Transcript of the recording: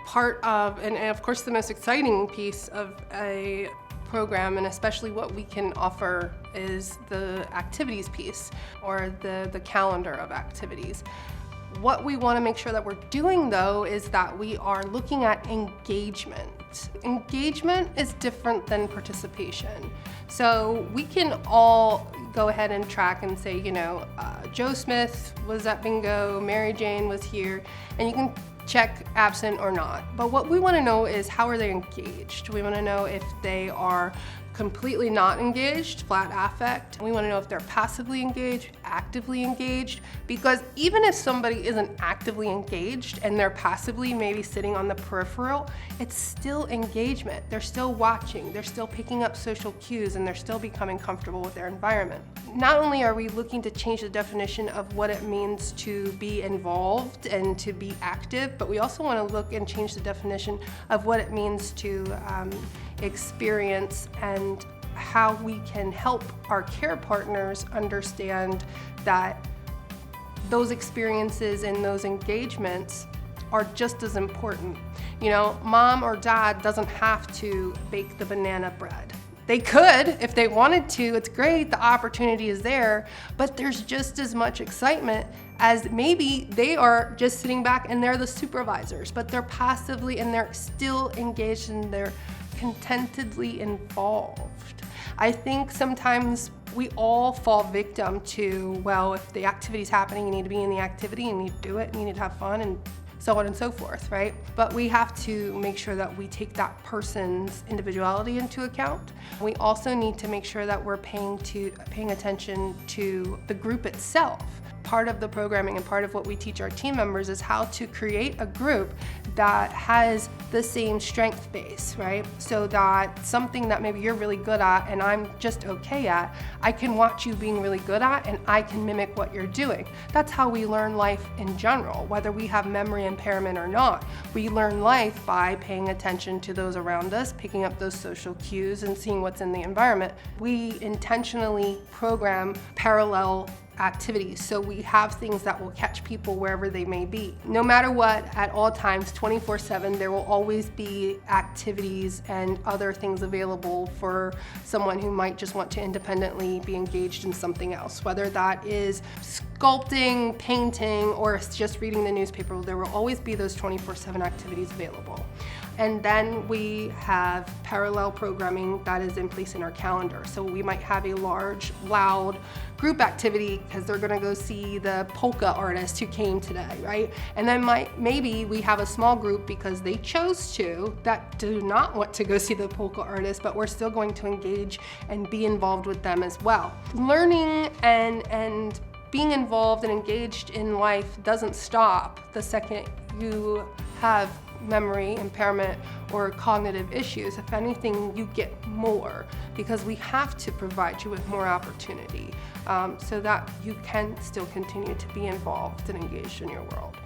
part of, and of course the most exciting piece of a program, and especially what we can offer, is the activities piece, or the calendar of activities. What we want to make sure that we're doing, though, is that we are looking at engagement. Engagement is different than participation. So we can all go ahead and track and say, Joe Smith was at bingo, Mary Jane was here, and you can check absent or not. But what we want to know is, how are they engaged? We want to know if they are completely not engaged, flat affect. We want to know if they're passively engaged, actively engaged, because even if somebody isn't actively engaged and they're passively maybe sitting on the peripheral, it's still engagement. They're still watching, they're still picking up social cues, and they're still becoming comfortable with their environment. Not only are we looking to change the definition of what it means to be involved and to be active, but we also want to look and change the definition of what it means to experience, and how we can help our care partners understand that those experiences and those engagements are just as important. Mom or dad doesn't have to bake the banana bread. They could if they wanted to, it's great, the opportunity is there, but there's just as much excitement as maybe they are just sitting back and they're the supervisors, but they're passively and they're still engaged and they're contentedly involved. I think sometimes we all fall victim to, well, if the activity's happening, you need to be in the activity, you need to do it, and you need to have fun, and so on and so forth, right? But we have to make sure that we take that person's individuality into account. We also need to make sure that we're paying attention to the group itself. Part of the programming and part of what we teach our team members is how to create a group that has the same strength base, right? So that something that maybe you're really good at and I'm just okay at, I can watch you being really good at and I can mimic what you're doing. That's how we learn life in general, whether we have memory impairment or not. We learn life by paying attention to those around us, picking up those social cues and seeing what's in the environment. We intentionally program parallel activities, so we have things that will catch people wherever they may be. No matter what, at all times, 24/7, there will always be activities and other things available for someone who might just want to independently be engaged in something else, whether that is sculpting, painting, or it's just reading the newspaper. There will always be those 24/7 activities available. And then we have parallel programming that is in place in our calendar. So we might have a large, loud group activity because they're gonna go see the polka artist who came today, right? And then maybe we have a small group because they chose to, that do not want to go see the polka artist, but we're still going to engage and be involved with them as well. Learning and being involved and engaged in life doesn't stop the second you have memory impairment or cognitive issues. If anything, you get more because we have to provide you with more opportunity so that you can still continue to be involved and engaged in your world.